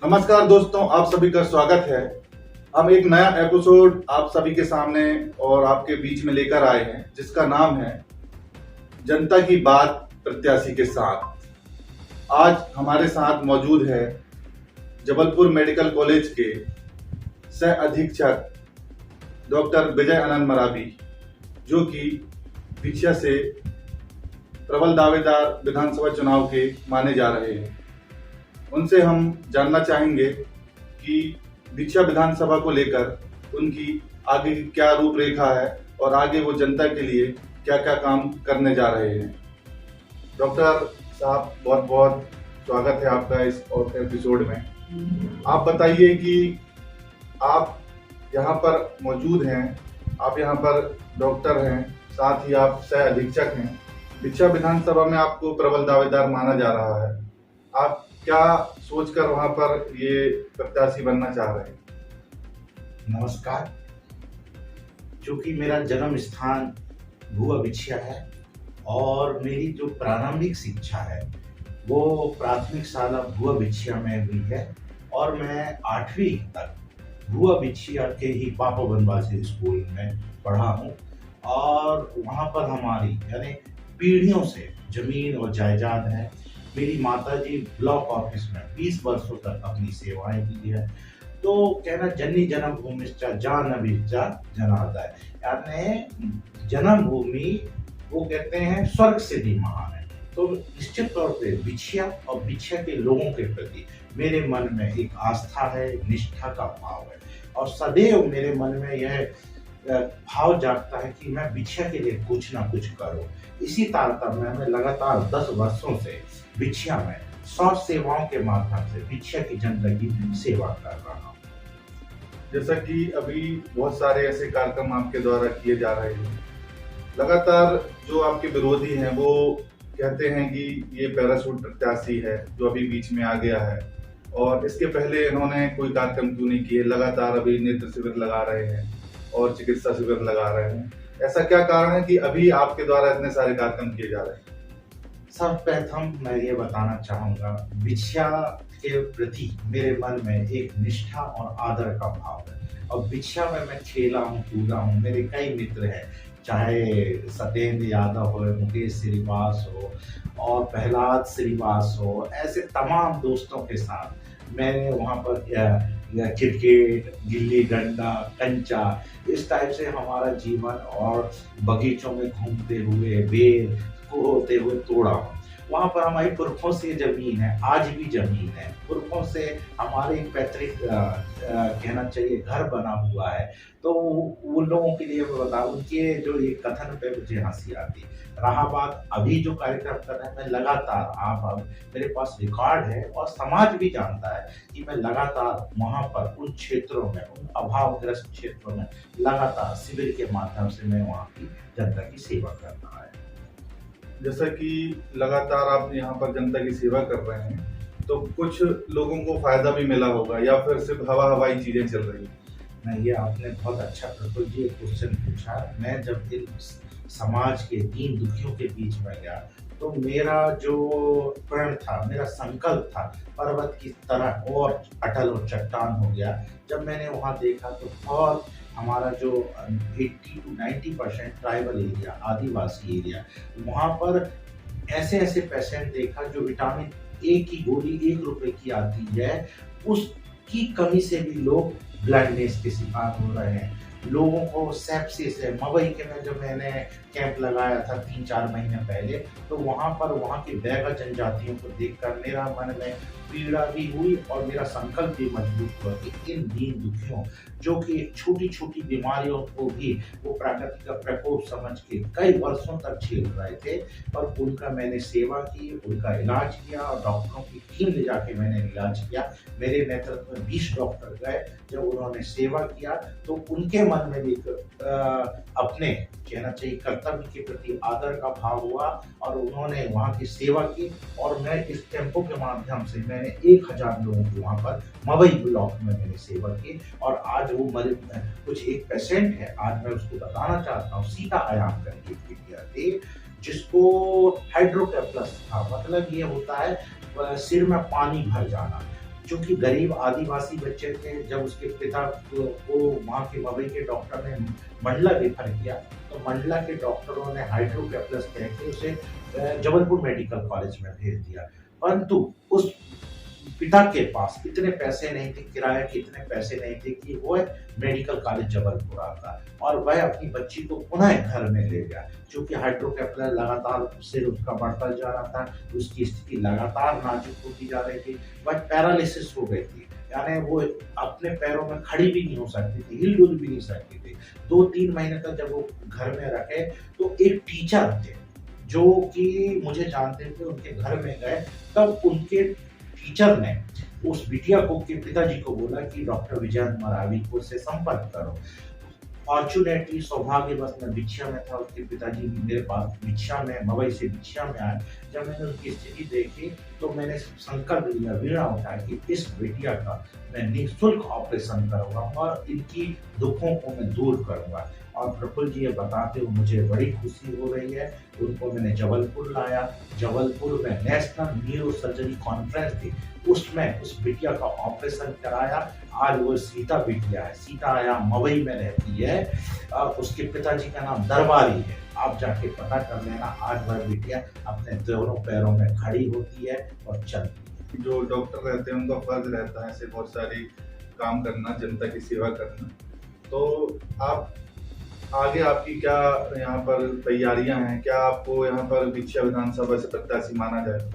नमस्कार दोस्तों, आप सभी का स्वागत है। हम एक नया एपिसोड आप सभी के सामने और आपके बीच में लेकर आए हैं, जिसका नाम है जनता की बात प्रत्याशी के साथ। आज हमारे साथ मौजूद है जबलपुर मेडिकल कॉलेज के सह अधीक्षक डॉक्टर विजय आनंद मरावी, जो कि विछिया से प्रबल दावेदार विधानसभा चुनाव के माने जा रहे हैं। उनसे हम जानना चाहेंगे कि विछिया विधानसभा को लेकर उनकी आगे की क्या रूपरेखा है और आगे वो जनता के लिए क्या क्या काम करने जा रहे हैं। डॉक्टर साहब, बहुत बहुत स्वागत है आपका इस और एपिसोड में। आप बताइए कि आप यहाँ पर मौजूद हैं, आप यहाँ पर डॉक्टर हैं, साथ ही आप सह अधीक्षक हैं। विछिया विधानसभा में आपको प्रबल दावेदार माना जा रहा है। आप क्या सोचकर वहां पर ये प्रत्याशी बनना चाह रहे हैं? नमस्कार। चूंकि मेरा जन्म स्थान भुआ विछिया है और मेरी जो प्रारंभिक शिक्षा है वो प्राथमिक शाला भुआ विछिया में हुई है और मैं 8वीं तक भुआ विछिया के ही पापा बनवासी स्कूल में पढ़ा हूँ और वहाँ पर हमारी यानी पीढ़ियों से जमीन और जायदाद है। मेरी माताजी ब्लॉक ऑफिस में 20 वर्षों तक अपनी सेवाएं दी है। तो कहना जन्नी जन्मभूमिश्च जानवीश्च जनार्दन, यानी जन्मभूमि वो कहते हैं स्वर्ग से भी महान है। तो निश्चित तौर पे विछिया और विछिया के लोगों के प्रति मेरे मन में एक आस्था है, निष्ठा का भाव है और सदैव मेरे मन में यह भाव जागता है कि मैं विछिया के लिए कुछ ना कुछ करूं। इसी तारतम्य में लगातार 10 वर्षों से विछिया में स्वास्थ्य सेवाओं के माध्यम से विछिया की जनता की सेवा कर रहा हूँ। जैसा कि अभी बहुत सारे ऐसे कार्यक्रम आपके द्वारा किए जा रहे हैं, लगातार जो आपके विरोधी हैं वो कहते हैं कि ये पैराशूट प्रत्याशी है जो अभी बीच में आ गया है और इसके पहले इन्होंने कोई कार्यक्रम क्यों नहीं किए। लगातार अभी नेत्र शिविर लगा रहे हैं और चिकित्सा शिविर लगा रहे हैं। ऐसा क्या कारण है कि अभी आपके द्वारा इतने सारे कार्यक्रम किए जा रहे हैं? सर्वप्रथम मैं ये बताना चाहूँगा, विछिया के प्रति मेरे मन में एक निष्ठा और आदर का भाव है और विछिया में मैं खेला हूँ, कूदा हूँ। मेरे कई मित्र हैं, चाहे सत्येंद्र यादव हो, मुकेश श्रीवास हो और प्रहलाद श्रीवास हो, ऐसे तमाम दोस्तों के साथ मैंने वहाँ पर क्रिकेट, गिल्ली डंडा, कंचा, इस टाइप से हमारा जीवन और बगीचों में घूमते हुए, बेर को होते हुए तोड़ा। वहाँ पर हमारी पुरखों से जमीन है, आज भी जमीन है। पुरखों से हमारे पैतृक कहना चाहिए घर बना हुआ है। तो उन लोगों के लिए मैं बताऊं, उनके जो ये कथन पे मुझे हंसी आती। रहा बात अभी जो कार्यक्रम कर रहे हैं, मैं लगातार अब मेरे पास रिकॉर्ड है और समाज भी जानता है कि मैं लगातार वहाँ पर उन क्षेत्रों में, उन अभावग्रस्त क्षेत्रों में लगातार शिविर के माध्यम से मैं वहाँ की जनता की सेवा कर रहा है। जैसा कि लगातार आप यहाँ पर जनता की सेवा कर रहे हैं, तो कुछ लोगों को फायदा भी मिला होगा या फिर सिर्फ हवाई चीजें चल रही हैं? नहीं, ये आपने बहुत अच्छा प्रफुल्ल जी क्वेश्चन पूछा। मैं जब इन समाज के दीन दुखियों के बीच में गया तो मेरा जो प्रण था, मेरा संकल्प था, पर्वत की तरह और अटल और चट्टान हो गया। जब मैंने वहाँ देखा तो बहुत हमारा जो 80 to 90% tribal area, Adivasi area, वहाँ पर ऐसे पेशेंट देखा जो विटामिन ए की गोली 1 रुपए की आती है, उसकी कमी से भी लोग ब्लाइंडनेस के शिकार हो रहे हैं। लोगों को सेप्सिस है। मवई के में जब मैंने कैंप लगाया था 3-4 महीने पहले, तो वहाँ पर वहाँ की बैगा जनजातियों को देखकर मेरा मन में पीड़ा भी हुई और मेरा संकल्प भी मजबूत हुआ कि इन दीन दुखियों जो कि छोटी छोटी बीमारियों को भी वो प्राकृतिक का प्रकोप समझ के कई वर्षों तक झेल रहे थे, पर उनका मैंने सेवा की, उनका इलाज किया और डॉक्टरों की टीम ले जाके मैंने इलाज किया। मेरे नेतृत्व में 20 डॉक्टर गए। जब उन्होंने सेवा किया तो उनके मन में भी अपने कहना चाहिए कर्तव्य के प्रति आदर का भाव हुआ और उन्होंने वहाँ की सेवा की और मैं इस कैंपों के माध्यम से मैंने 1000 लोगों की वहाँ पर मवई ब्लॉक में मैंने सेवा की और आज वो कुछ एक पेशेंट है, आज मैं उसको बताना चाहता हूँ, सीता आयाम करके विद्यार्थी जिसको हाइड्रोकेफलस था, मतलब ये होता है सिर में पानी भर जाना। क्योंकि गरीब आदिवासी बच्चे थे। जब उसके पिता को वहाँ के मवई के डॉक्टर ने मंडला रेफर किया, तो मंडला के डॉक्टरों ने हाइड्रोकेफलस कह के उसे जबलपुर मेडिकल कॉलेज में भेज दिया। परंतु उस पिता के पास इतने पैसे नहीं थे, किराए के इतने पैसे नहीं थे कि वो मेडिकल कॉलेज जबलपुर आता और वह अपनी बच्ची को पुनः घर में ले गया। क्योंकि हाइड्रोकेफलस लगातार सिर उसका बढ़ता जा रहा था, उसकी स्थिति लगातार नाजुक होती जा रही थी, वह पैरालिसिस हो गई थी, यानी वो अपने पैरों में खड़ी भी नहीं हो सकती थी, हिलडुल भी नहीं सकती थी। 2-3 महीने तक जब वो घर में रखे तो एक टीचर थे जो कि मुझे जानते थे, उनके घर में गए, तब उनके टीचर ने उस बिटिया को के पिताजी को बोला कि डॉक्टर विजयंत मरावी को से संपर्क करो। फॉर्चुनेटली सौभाग्यवश मैं बिछिया में था, उसके पिताजी मेरे पास बिछिया में, मवई से बिछिया में आए। जब मैंने उनकी स्थिति देखी तो मैंने संकल्प लिया, वीणा उठाया कि इस बिटिया का मैं निःशुल्क ऑपरेशन करूंगा और इनकी दुखों को मैं दूर करूंगा। और प्रफुल्ल जी ये बताते हुए मुझे बड़ी खुशी हो रही है। उनको मैंने जबलपुर लाया, जबलपुर में नेशनल न्यूरो सर्जरी कॉन्फ्रेंस थी, उसमें उस बिटिया का ऑपरेशन कराया। आज वो सीता बिटिया है, सीता आया मवई में रहती है, उसके पिताजी का नाम दरबारी है। आप जाके पता कर लेना, आज वह बिटिया अपने दोनों पैरों में खड़ी होती है और चलती है। जो डॉक्टर रहते हैं उनका फर्ज रहता है ऐसे बहुत सारी काम करना, जनता की सेवा करना। तो आप आगे आपकी क्या यहाँ पर तैयारियां हैं? क्या आपको यहाँ पर बिछिया विधानसभा से प्रत्याशी माना जाए?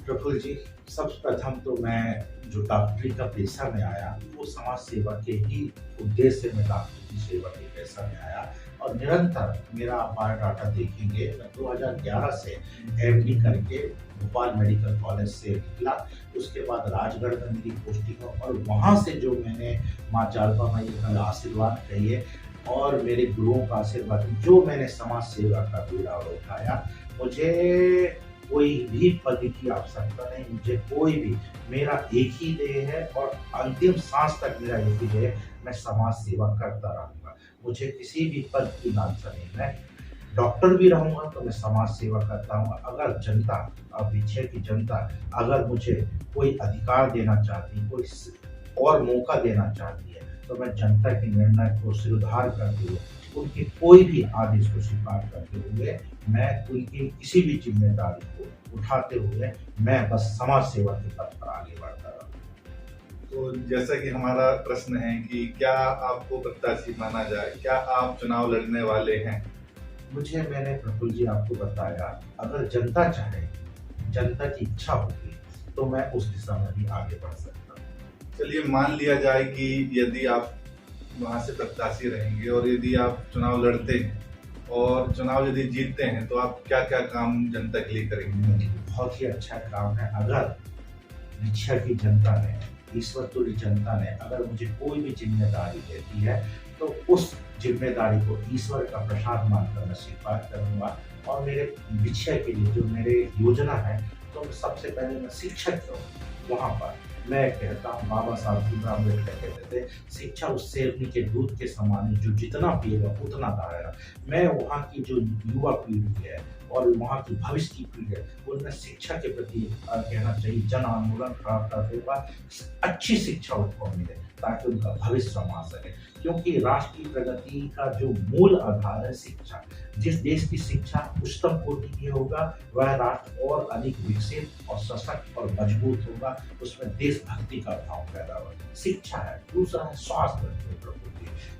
प्रफुल्ल जी, सबसे प्रथम तो मैं जो डॉक्टरी का पेशा में आया वो समाज सेवा के ही उद्देश्य से मैं डॉक्टरी की सेवा के पेशा में आया और निरंतर मेरा आप बायोडाटा देखेंगे, मैं 2011 से एमडी करके भोपाल मेडिकल कॉलेज से निकला। उसके बाद राजगढ़ में मेरी पोस्टिंग हो और वहाँ से जो मैंने माँ जालपा माई का आशीर्वाद कहिए और मेरे गुरुओं का आशीर्वाद, जो मैंने समाज सेवा का बीड़ा उठाया, मुझे कोई भी पद की आवश्यकता नहीं, मुझे कोई भी, मेरा एक ही ध्येय है और अंतिम सांस तक मेरा एक ही ध्येय है, मैं समाज सेवा करता रहूंगा। मुझे किसी भी पद की लालसा नहीं, मैं डॉक्टर भी रहूंगा तो मैं समाज सेवा करता हूँ। अगर जनता, अब पीछे की जनता अगर मुझे कोई अधिकार देना चाहती, कोई और मौका देना चाहती है, तो मैं जनता के निर्णय को सिरधार करते हुए, उनके कोई भी आदेश को स्वीकार करते हुए, मैं उनकी किसी भी जिम्मेदारी को उठाते हुए मैं बस समाज सेवा के पथ पर आगे बढ़ता रहूँ। तो जैसा कि हमारा प्रश्न है कि क्या आपको प्रत्याशी माना जाए, क्या आप चुनाव लड़ने वाले हैं? मैंने प्रफुल्ल जी आपको बताया, अगर जनता चाहे, जनता की इच्छा होगी तो मैं उस दिशा में भी आगे बढ़ सकता हूँ। चलिए मान लिया जाए कि यदि आप वहां से प्रत्याशी रहेंगे और यदि आप चुनाव लड़ते हैं और चुनाव यदि जीतते हैं तो आप क्या क्या काम जनता के लिए करेंगे? बहुत ही अच्छा काम है। अगर बिछिया की जनता ने, ईश्वर तुल्य जनता ने अगर मुझे कोई भी जिम्मेदारी देती है तो उस जिम्मेदारी को ईश्वर का प्रसाद मानकर मैं स्वीकार करूंगा। और मेरे बिछिया के लिए जो मेरे योजना है, तो सबसे पहले मैं शिक्षक हूँ। वहाँ पर मैं कहता हूँ, बाबा साहब भीमराव अम्बेडकर कहते थे, शिक्षा उस शेरनी के दूध के समान है, जो जितना पिएगा उतना दाएगा। मैं वहाँ की जो युवा पीढ़ी है और वहाँ की भविष्य की पीढ़ी है, उनमें शिक्षा के प्रति कहना चाहिए जन आंदोलन खड़ा करते हुए अच्छी शिक्षा उनको मिले ताकि उनका भविष्य संवार सके। क्योंकि राष्ट्र की प्रगति का जो मूल आधार है शिक्षा। जिस देश की शिक्षा उच्चतम कोटि की होगा, वह राष्ट्र और अधिक विकसित और सशक्त और मजबूत होगा, उसमें देशभक्ति का भाव पैदा होगा। शिक्षा है। दूसरा है स्वास्थ्य।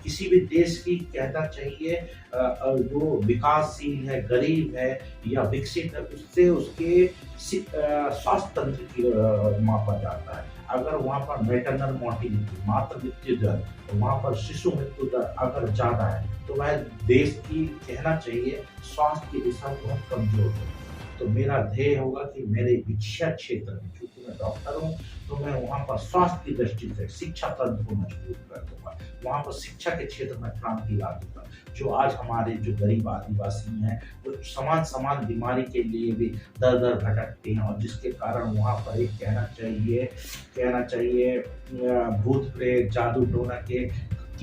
किसी भी देश की कहना चाहिए जो विकासशील है, गरीब है या विकसित है, उससे उसके स्वास्थ्य तंत्र की मापा जाता है। अगर वहाँ पर मैटरनल मोर्टिलिटी, मातृ मृत्यु दर, वहाँ पर शिशु मृत्यु दर अगर ज्यादा है, तो वह देश की कहना चाहिए स्वास्थ्य की दिशा बहुत कमजोर है। तो मेरा ध्येय होगा कि मेरे बिछिया क्षेत्र में, चूंकि मैं डॉक्टर हूँ, तो मैं वहाँ पर स्वास्थ्य की दृष्टि से शिक्षा तंत्र को मजबूत कर दूंगा। वहाँ पर शिक्षा के क्षेत्र में क्रांति ला दूंगा। जो आज हमारे जो गरीब आदिवासी हैं, वो समान बीमारी के लिए भी दर दर भटकते हैं और जिसके कारण वहाँ पर एक कहना चाहिए भूत प्रेत, जादू टोना के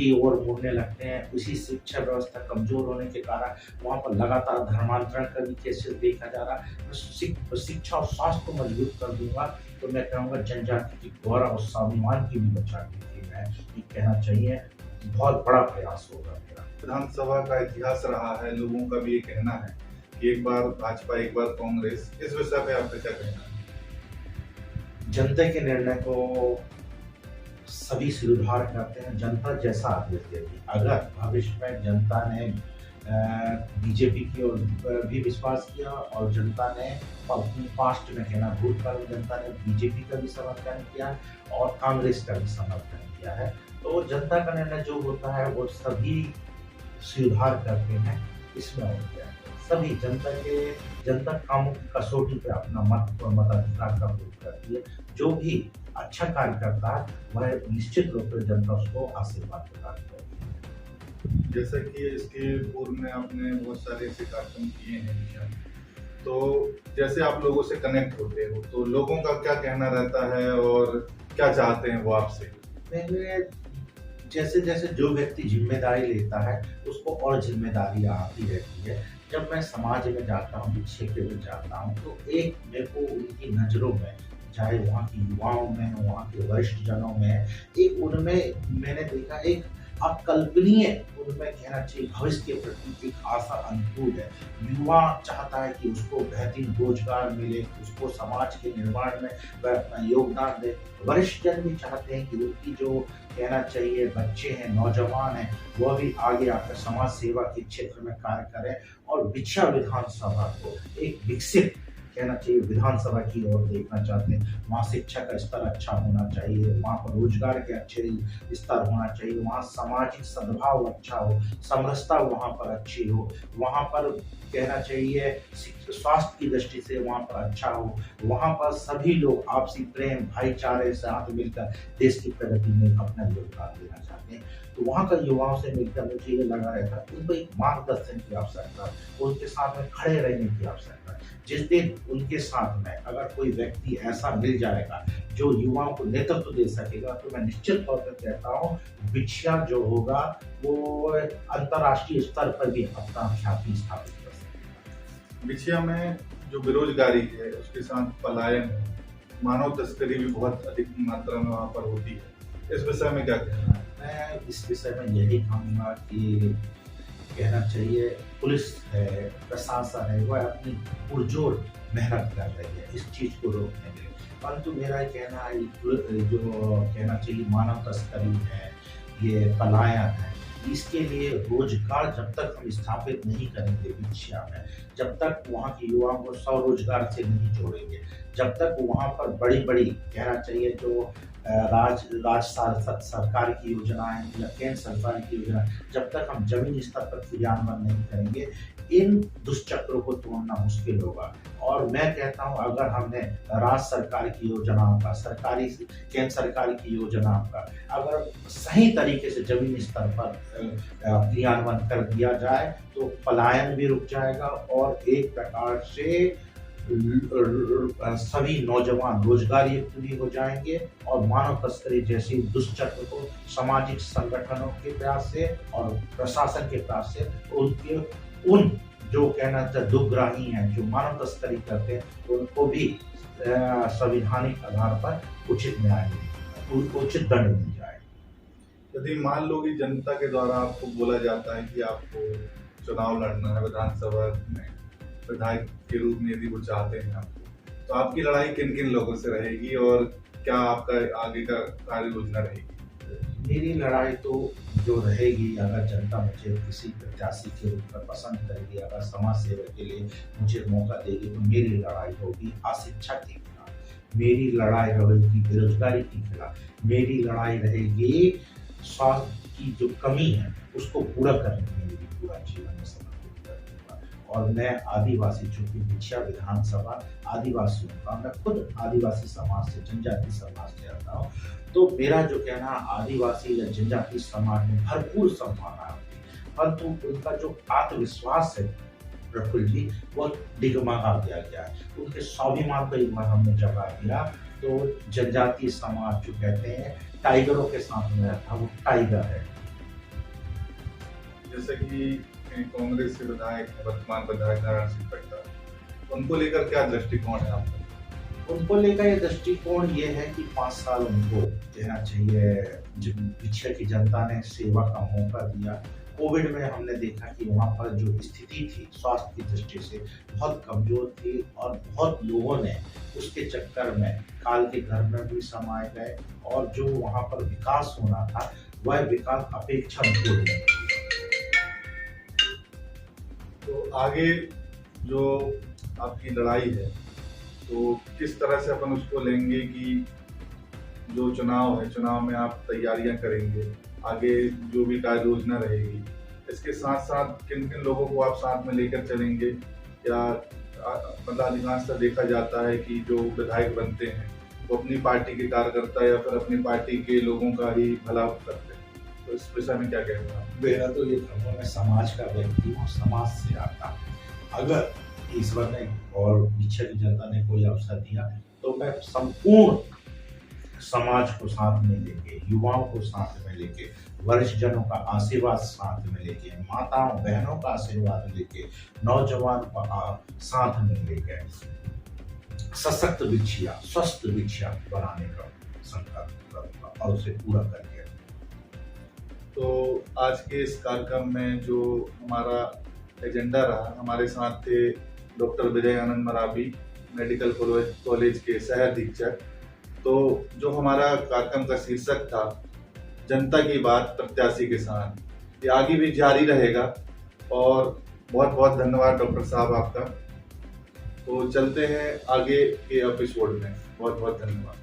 की ओर मुड़ने लगते हैं। उसी शिक्षा व्यवस्था कमजोर होने के कारण वहाँ पर लगातार धर्मांतरण का भी केसेस देखा जा रहा है। मैं शिक्षा और स्वास्थ्य को मजबूत कर दूंगा तो मैं कहूँगा जनजाति की गौरव और स्वाभिमान की भी बचा के लिए मैं ये कहना चाहिए, बहुत बड़ा प्रयास होगा मेरा। विधानसभा का इतिहास रहा है, लोगों का भी ये कहना है कि एक बार भाजपा एक बार कांग्रेस, इस विषय पे आपका क्या कहना है? जनता के निर्णय को सभी स्वीकार करते हैं, जनता जैसा आदेश देगी। अगर भविष्य में जनता ने बीजेपी की ओर भी विश्वास किया और जनता ने पास्ट में कहना भूतकाल में जनता ने बीजेपी का भी समर्थन किया और कांग्रेस का भी समर्थन किया है, तो जनता का निर्णय जो होता है वो सभी स्वीकार करते हैं। इसमें हो गया सभी जनता कामों की कसौटी पे अपना मताधिकार का प्रयोग करती है। जो भी अच्छा कार्य करता है वह निश्चित रूप से जनता उसको आशीर्वाद प्रदान करती है। जैसा कि इसके पूर्व में आपने बहुत सारे ऐसे कार्यक्रम किए हैं, तो जैसे आप लोगों से कनेक्ट होते हो तो लोगों का क्या कहना रहता है और क्या चाहते हैं वो आपसे? मैंने जैसे जैसे जो व्यक्ति जिम्मेदारी लेता है उसको और जिम्मेदारी आती रहती है। जब मैं समाज में जाता हूँ, क्षेत्र में जाता हूँ, तो एक मेरे को उनकी नज़रों में, चाहे वहाँ की युवाओं में, वहाँ के वरिष्ठ जनों में, एक उनमें मैंने देखा एक अकल्पनीय उनमें कहना चाहिए भविष्य के प्रति एक आशा अनुकूल है। युवा चाहता है कि उसको बेहतरीन रोजगार मिले, उसको समाज के निर्माण में वह अपना योगदान दे। वरिष्ठ जन भी चाहते हैं कि उनकी जो कहना चाहिए बच्चे हैं, नौजवान हैं, वह भी आगे आकर समाज सेवा के क्षेत्र में कार्य करें और बिछिया विधानसभा को एक विकसित कहना चाहिए विधानसभा की ओर देखना चाहते हैं। वहाँ शिक्षा का स्तर अच्छा होना चाहिए, वहाँ पर रोजगार के अच्छे स्तर होना चाहिए, वहाँ सामाजिक सद्भाव अच्छा हो, समरसता वहाँ पर अच्छी हो, वहाँ पर कहना चाहिए स्वास्थ्य की दृष्टि से वहाँ पर अच्छा हो, वहाँ पर सभी लोग आपसी प्रेम भाईचारे से हाथ मिलकर देश की प्रगति में अपना योगदान देना चाहते हैं। तो वहाँ का युवाओं से मिलकर मुझे ये लगा रहता है उनको एक मार्गदर्शन की आवश्यकता है, उनके साथ में खड़े रहने की आवश्यकता है। जिस दिन उनके साथ में अगर कोई व्यक्ति ऐसा मिल जाएगा जो युवाओं को नेतृत्व दे सकेगा, तो मैं निश्चित तौर पर कहता हूँ बिछिया जो होगा वो अंतर्राष्ट्रीय स्तर पर भी अपना ख्याति स्थापित कर सकेगा। बिछिया में जो बेरोजगारी है, उसके साथ पलायन है, मानव तस्करी भी बहुत अधिक मात्रा में वहाँ पर होती है, इस विषय में क्या कहना है? मैं इस विषय में यही कहूँगा कि कहना चाहिए पुलिस है, प्रशासन है, वह अपनी पुरजोर मेहनत कर रही है इस चीज को रोकने के लिए, परंतु मेरा कहना है जो कहना चाहिए मानव तस्करी है, ये पलायन है, इसके लिए रोजगार जब तक हम स्थापित नहीं करेंगे बिछिया में, जब तक वहाँ के युवाओं को स्वरोजगार से नहीं जोड़ेंगे, जब तक वहाँ पर बड़ी बड़ी कहना चाहिए जो सरकार की योजनाएं या केंद्र सरकार की योजना, जब तक हम जमीनी स्तर पर क्रियान्वयन नहीं करेंगे, इन दुष्चक्रों को तोड़ना मुश्किल होगा। और मैं कहता हूं अगर हमने राज्य सरकार की योजनाओं का, केंद्र सरकार की योजनाओं का अगर सही तरीके से जमीनी स्तर पर क्रियान्वयन कर दिया जाए तो पलायन भी रुक जाएगा और एक प्रकार से सभी नौजवान रोजगार युक्त भी हो जाएंगे और मानव तस्करी जैसी दुष्चक्र को सामाजिक संगठनों के प्रयास से और प्रशासन के प्रयास से उन जो कहना चाहिए दुग्राही हैं जो मानव तस्करी करते हैं उनको भी संवैधानिक आधार पर उचित न्याय उचित दंड मिल जाए। यदि मान लो कि जनता के द्वारा आपको बोला जाता है कि आपको चुनाव लड़ना है विधानसभा में विधायक के रूप में, यदि वो चाहते हैं आपको, तो आपकी लड़ाई किन किन लोगों से रहेगी और क्या आपका आगे का कार्य योजना रहेगी? मेरी लड़ाई तो जो रहेगी, अगर जनता मुझे किसी प्रत्याशी के रूप में पसंद करेगी, अगर समाज सेवा के लिए मुझे मौका देगी, तो मेरी लड़ाई होगी अशिक्षा के खिलाफ, मेरी लड़ाई रहेगी बेरोजगारी के खिलाफ, मेरी लड़ाई रहेगी स्वास्थ्य की जो कमी है उसको पूरा करने के लिए पूरा जीवन में समर्पित करूंगा। और मैं आदिवासी, चूंकि बिछिया विधानसभा आदिवासियों का, मैं खुद आदिवासी समाज से, जनजाति समाज से आता हूँ, तो मेरा जो कहना आदिवासी या जनजाति समाज में भरपूर संभावना होती है, परंतु उनका जो आत्मविश्वास है प्रफुल्ल जी वो डिगमगा दिया गया है, उनके स्वाभिमान को एक बार हमने जगा दिया तो जनजातीय समाज जो कहते हैं टाइगरों के साथ में रहता, वो टाइगर है, जैसे कि कांग्रेस के विधायक हैं, वर्तमान विधायक नारायण सिंह पट्टा, उनको लेकर क्या दृष्टिकोण है आपका? उनको लेकर ये दृष्टिकोण ये है कि 5 साल उनको देना चाहिए। जब पीछे की जनता ने सेवा का मौका दिया, कोविड में हमने देखा कि वहाँ पर जो स्थिति थी स्वास्थ्य की दृष्टि से बहुत कमजोर थी और बहुत लोगों ने उसके चक्कर में काल के घर में भी समाये गए और जो वहाँ पर विकास होना था वह विकास अपेक्षा पूर्ण नहीं। तो आगे जो आपकी लड़ाई है तो किस तरह से अपन उसको लेंगे कि जो चुनाव है, चुनाव में आप तैयारियां करेंगे, आगे जो भी कार्य योजना रहेगी, इसके साथ साथ किन किन लोगों को आप साथ में लेकर चलेंगे? या मतलब अधिकांशतः देखा जाता है कि जो विधायक बनते हैं वो अपनी पार्टी के कार्यकर्ता या फिर अपनी पार्टी के लोगों का ही भला करते हैं, तो इस विषय में क्या कहना है? मेरा तो ये कहूँगा, मैं समाज का व्यक्ति हूँ, समाज से आता हूँ। अगर ईश्वर ने और पीछे की जनता ने कोई अवसर दिया तो मैं संपूर्ण समाज को साथ में लेके, युवाओं को साथ में लेके, वरिष्ठ जनों का आशीर्वाद साथ में लेके, माताओं बहनों का आशीर्वाद लेके, नौजवान का साथ में लेके सशक्त बिछिया, स्वस्थ बिछिया बनाने का संकल्प करूंगा और उसे पूरा करेंगे। तो आज के इस कार्यक्रम में जो हमारा एजेंडा रहा, हमारे साथ थे doctor Vijay Anand Maravi, medical college के सह अधीक्षक। तो जो हमारा कार्यक्रम का शीर्षक था जनता की बात प्रत्याशी किसान, ये आगे भी जारी रहेगा। और बहुत बहुत धन्यवाद डॉक्टर साहब आपका। तो चलते हैं आगे के एपिसोड में। बहुत बहुत धन्यवाद।